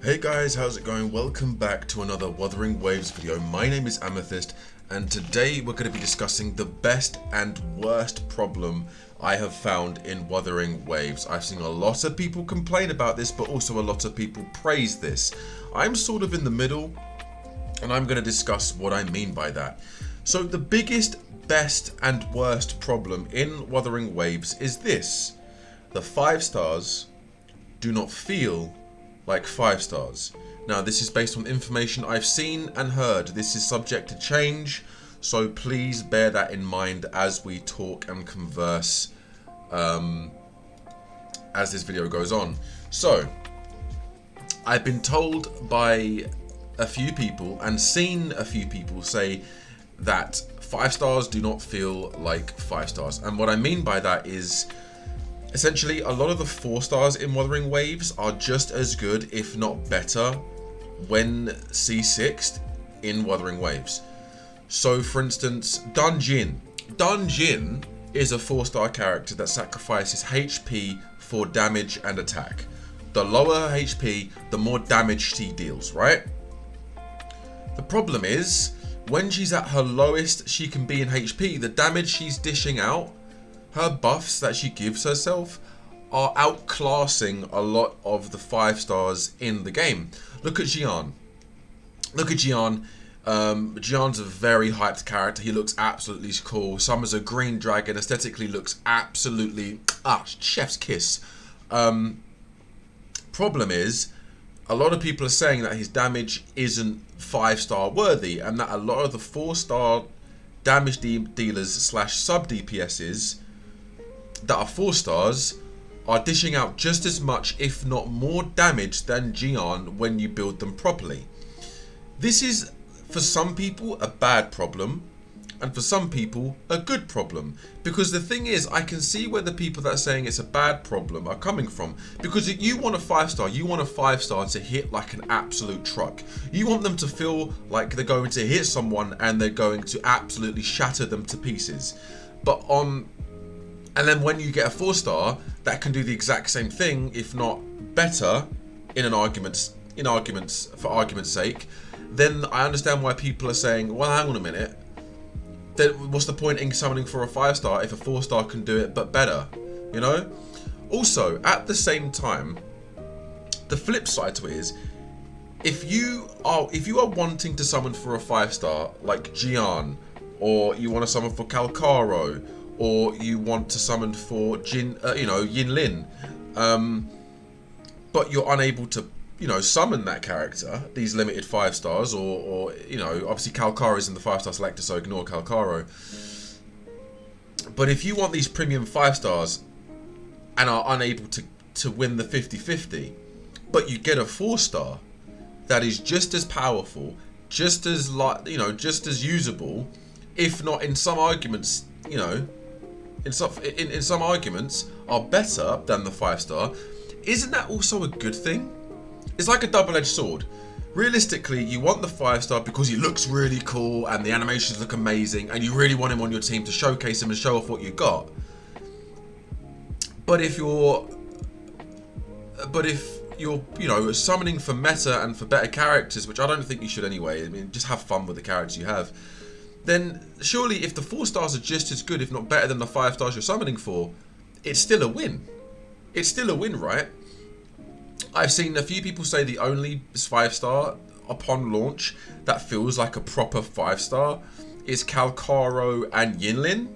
Hey guys, how's it going? Welcome back to another Wuthering Waves video. My name is Amethyst, and today we're going to be discussing the best and worst problem I have found in Wuthering Waves. I've seen a lot of people complain about this, but also a lot of people praise this. I'm sort of in the middle, and I'm going to discuss what I mean by that. So the biggest, best and worst problem in Wuthering Waves is this. The 5 stars do not feel like 5 stars. Now, this is based on information I've seen and heard. This is subject to change, so please bear that in mind as we talk and converse as this video goes on. So, I've been told by a few people and seen a few people say that 5 stars do not feel like 5 stars. And what I mean by that is, essentially, a lot of the 4 stars in Wuthering Waves are just as good, if not better, when C6'd in Wuthering Waves. So, for instance, Dun Jin. Dun Jin is a 4-star character that sacrifices HP for damage and attack. The lower HP, the more damage she deals, right? The problem is, when she's at her lowest she can be in HP, the damage she's dishing out, her buffs that she gives herself, are outclassing a lot of the 5 stars in the game. Look at Jian. Look at Jian. Jian's a very hyped character. He looks absolutely cool. Summer's a green dragon. Aesthetically looks absolutely... chef's kiss. Problem is, a lot of people are saying that his damage isn't 5-star worthy, and that a lot of the 4-star damage dealers slash sub DPSs that are 4 stars are dishing out just as much, if not more damage than Jian when you build them properly. This is, for some people, a bad problem, and for some people, a good problem. Because the thing is, I can see where the people that are saying it's a bad problem are coming from. Because if you want a 5-star, you want a 5-star to hit like an absolute truck. You want them to feel like they're going to hit someone and they're going to absolutely shatter them to pieces. And then when you get a 4-star that can do the exact same thing, if not better, for argument's sake, then I understand why people are saying, well, hang on a minute, then what's the point in summoning for a 5-star if a 4-star can do it but better, you know? Also, at the same time, the flip side to it is, if you are wanting to summon for a 5-star like Jian, or you want to summon for Calcaro, or you want to summon for Yinlin, but you're unable to, summon that character, these limited 5 stars, or obviously Calcaro is in the 5-star selector, so ignore Calcaro. But if you want these premium 5 stars and are unable to win the 50-50, but you get a 4-star that is just as powerful, just as usable, if not in some arguments, in some arguments are better than the 5-star, isn't that also a good thing? It's like a double-edged sword. Realistically, you want the 5-star because he looks really cool and the animations look amazing and you really want him on your team to showcase him and show off what you got. But if you're summoning for meta and for better characters, which I don't think you should anyway, I mean, just have fun with the characters you have, then surely if the 4 stars are just as good, if not better than the 5 stars you're summoning for, it's still a win. It's still a win, right? I've seen a few people say the only 5-star upon launch that feels like a proper 5-star is Calcaro and Yinlin.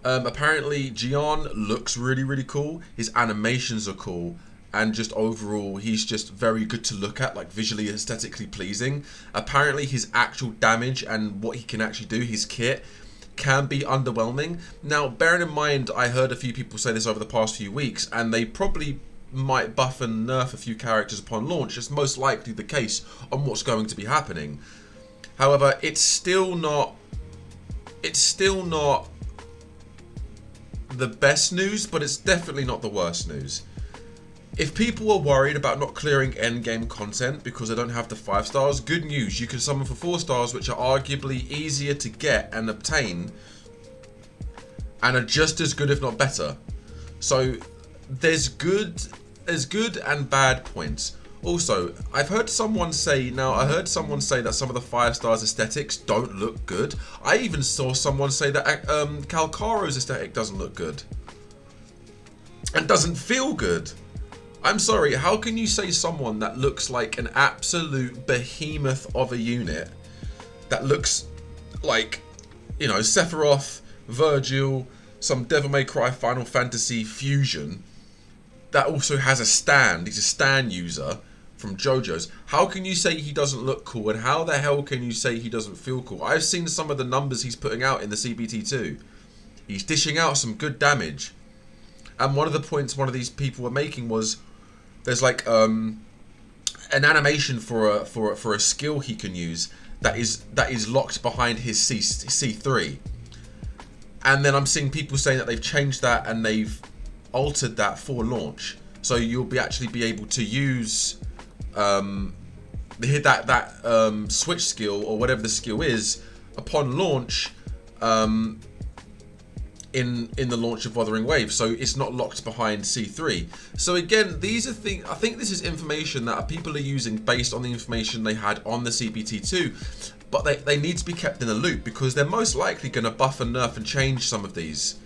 Apparently Jian looks really, really cool. His animations are cool. And just overall, he's just very good to look at, like visually, aesthetically pleasing. Apparently, his actual damage and what he can actually do, his kit, can be underwhelming. Now, bearing in mind, I heard a few people say this over the past few weeks, and they probably might buff and nerf a few characters upon launch. It's most likely the case on what's going to be happening. However, it's still not the best news, but it's definitely not the worst news. If people are worried about not clearing endgame content because they don't have the 5 stars, good news, you can summon for 4 stars, which are arguably easier to get and obtain and are just as good, if not better. So there's good there's good and bad points. Also, I heard someone say that some of the 5 stars aesthetics don't look good. I even saw someone say that Calcaro's aesthetic doesn't look good. And doesn't feel good. I'm sorry, how can you say someone that looks like an absolute behemoth of a unit, that looks like, you know, Sephiroth, Virgil, some Devil May Cry Final Fantasy fusion, that also has a stand, he's a stand user from JoJo's. How can you say he doesn't look cool, and how the hell can you say he doesn't feel cool? I've seen some of the numbers he's putting out in the CBT2. He's dishing out some good damage. And one of the points one of these people were making was, there's like an animation for a skill he can use that is locked behind his C3. And then I'm seeing people saying that they've changed that and they've altered that for launch. So you'll actually be able to use that switch skill, or whatever the skill is, upon launch in the launch of Wuthering Waves, so it's not locked behind C3. So again, these are things, I think this is information that people are using based on the information they had on the CBT2, but they need to be kept in the loop, because they're most likely going to buff and nerf and change some of these.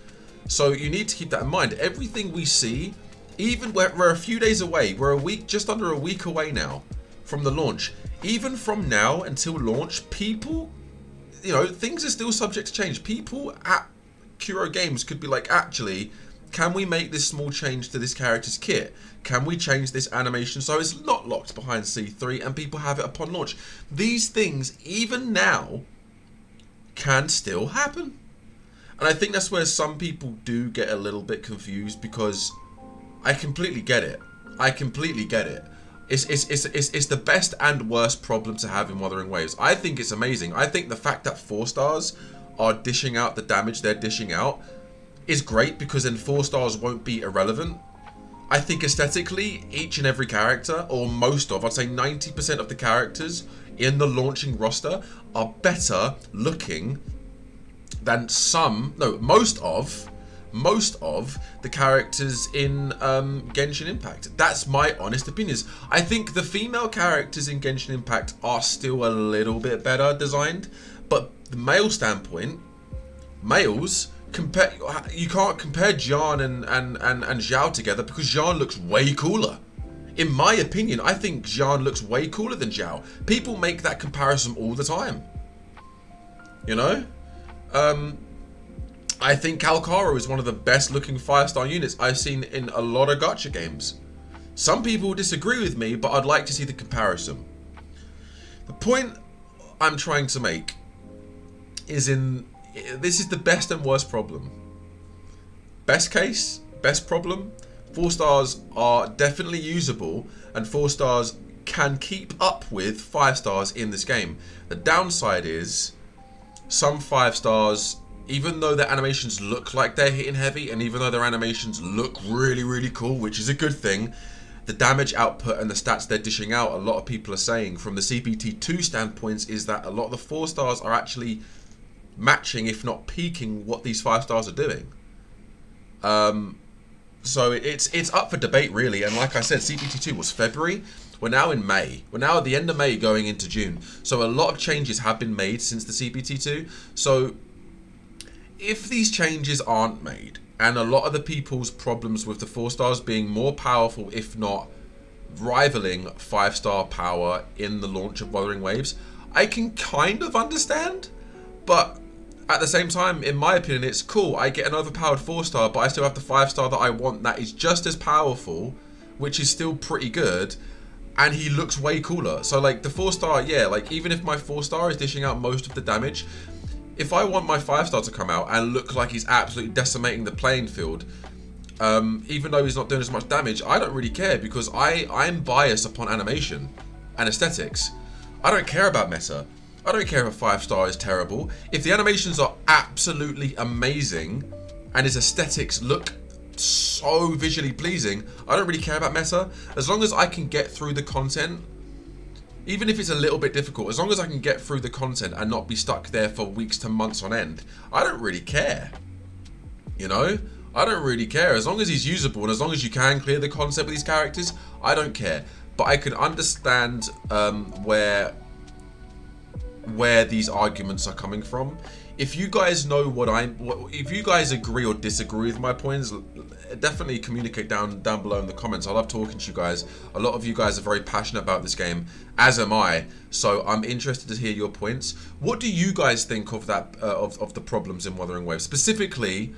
So you need to keep that in mind. Everything we see, even we're a few days away, we're just under a week away now from the launch. Even from now until launch, people, you know, things are still subject to change. People at Kuro Games could be like, actually, can we make this small change to this character's kit? Can we change this animation so it's not locked behind C3 and people have it upon launch? These things, even now, can still happen. And I think that's where some people do get a little bit confused, because I completely get it. I completely get it. It's the best and worst problem to have in Wuthering Waves. I think it's amazing. I think the fact that 4 stars are dishing out the damage they're dishing out is great, because then 4 stars won't be irrelevant. I think aesthetically, each and every character, or most of, I'd say 90% of the characters in the launching roster are better looking than most of the characters in Genshin Impact. That's my honest opinions. I think the female characters in Genshin Impact are still a little bit better designed, but the male standpoint, males, you can't compare Jian and Zhao together, because Jian looks way cooler. In my opinion, I think Jian looks way cooler than Zhao. People make that comparison all the time. You know? I think Calcaro is one of the best looking 5-star units I've seen in a lot of gacha games. Some people disagree with me, but I'd like to see the comparison. The point I'm trying to make is this is the best and worst problem. Best case, best problem, 4 stars are definitely usable, and 4 stars can keep up with 5 stars in this game. The downside is some 5 stars, even though their animations look like they're hitting heavy, and even though their animations look really, really cool, which is a good thing, the damage output and the stats they're dishing out, a lot of people are saying from the CPT2 standpoints, is that a lot of the 4 stars are actually matching, if not peaking, what these 5 stars are doing. So it's up for debate, really. And like I said, CPT2 was February. We're now in May. We're now at the end of May going into June. So a lot of changes have been made since the CPT2. So if these changes aren't made, and a lot of the people's problems with the 4 stars being more powerful, if not rivaling 5-star power in the launch of Wuthering Waves, I can kind of understand. But at the same time, in my opinion, it's cool. I get an overpowered 4-star, but I still have the 5-star that I want that is just as powerful, which is still pretty good, and he looks way cooler. So like the 4-star, yeah, like even if my 4-star is dishing out most of the damage, if I want my 5-star to come out and look like he's absolutely decimating the playing field, even though he's not doing as much damage, I don't really care, because I'm biased upon animation and aesthetics. I don't care about meta. I don't care if a 5-star is terrible. If the animations are absolutely amazing and his aesthetics look so visually pleasing, I don't really care about meta. As long as I can get through the content, even if it's a little bit difficult, as long as I can get through the content and not be stuck there for weeks to months on end, I don't really care. You know? I don't really care. As long as he's usable and as long as you can clear the concept with these characters, I don't care. But I can understand where these arguments are coming from. If you guys know if you guys agree or disagree with my points, definitely communicate down below in the comments. I love talking to you guys. A lot of you guys are very passionate about this game, as am I. So I'm interested to hear your points. What do you guys think of that of the problems in Wuthering Waves, specifically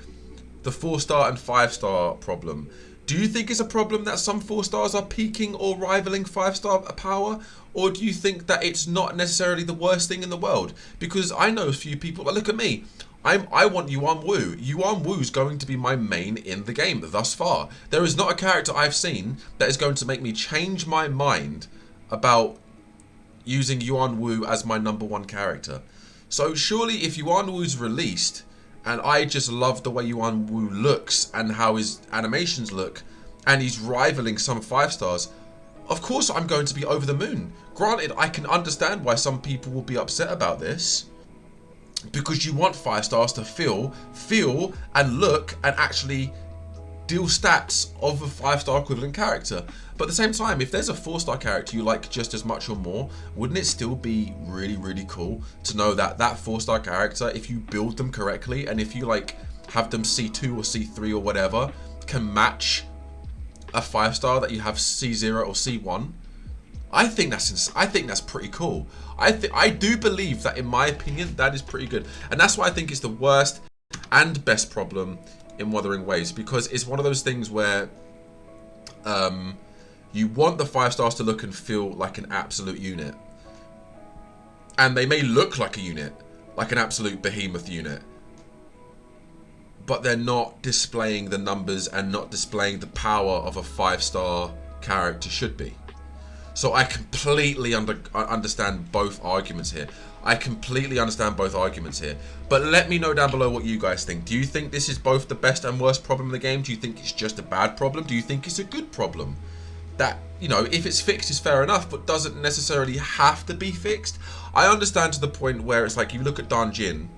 the 4-star and 5-star problem? Do you think it's a problem that some 4-stars are peaking or rivaling 5-star power? Or do you think that it's not necessarily the worst thing in the world? Because I know a few people, but look at me. I want Yuan Wu. Yuan Wu's going to be my main in the game thus far. There is not a character I've seen that is going to make me change my mind about using Yuan Wu as my #1 character. So surely if Yuan Wu's released, and I just love the way Yuan Wu looks and how his animations look, and he's rivaling some 5-stars, of course I'm going to be over the moon. Granted, I can understand why some people will be upset about this, because you want 5-stars to feel and look and actually deal stats of a 5-star equivalent character. But at the same time, if there's a 4-star character you like just as much or more, wouldn't it still be really, really cool to know that that 4-star character, if you build them correctly and if you like have them C2 or C3 or whatever, can match a 5-star that you have C0 or C1? I think that's pretty cool. I do believe that, in my opinion, that is pretty good, and that's why I think it's the worst and best problem in Wuthering Waves, because it's one of those things where you want the 5-stars to look and feel like an absolute unit, and they may look like a unit, like an absolute behemoth unit, but they're not displaying the numbers and not displaying the power of a 5-star character should be. So I completely understand both arguments here. But let me know down below what you guys think. Do you think this is both the best and worst problem in the game? Do you think it's just a bad problem? Do you think it's a good problem? That, you know, if it's fixed is fair enough, but doesn't necessarily have to be fixed. I understand to the point where it's like, you look at Danjin,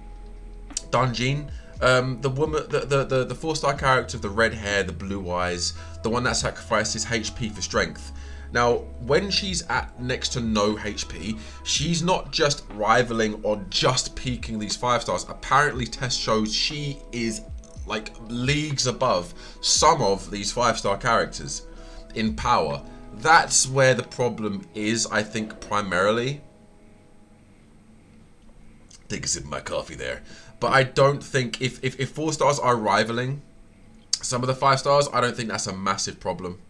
the woman, the 4-star character with the red hair, the blue eyes, the one that sacrifices HP for strength. Now, when she's at next to no HP, she's not just rivaling or just peaking these 5-stars. Apparently, test shows she is like leagues above some of these 5-star characters in power. That's where the problem is, I think, primarily. Take a sip of my coffee there. But I don't think, if 4-stars are rivaling some of the 5-stars, I don't think that's a massive problem.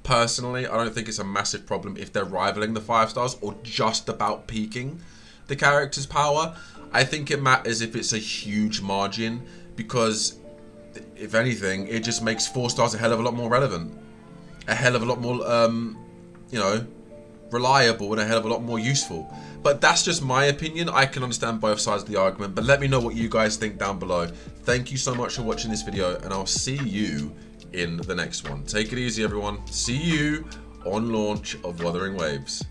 Personally, I don't think it's a massive problem if they're rivaling the 5-stars or just about peaking the character's power. I think it matters if it's a huge margin, because if anything, it just makes 4-stars a hell of a lot more relevant, a hell of a lot more, you know, reliable, and a hell of a lot more useful. But that's just my opinion. I can understand both sides of the argument, but let me know what you guys think down below. Thank you so much for watching this video, and I'll see you in the next one. Take it easy, everyone. See you on launch of Wuthering Waves.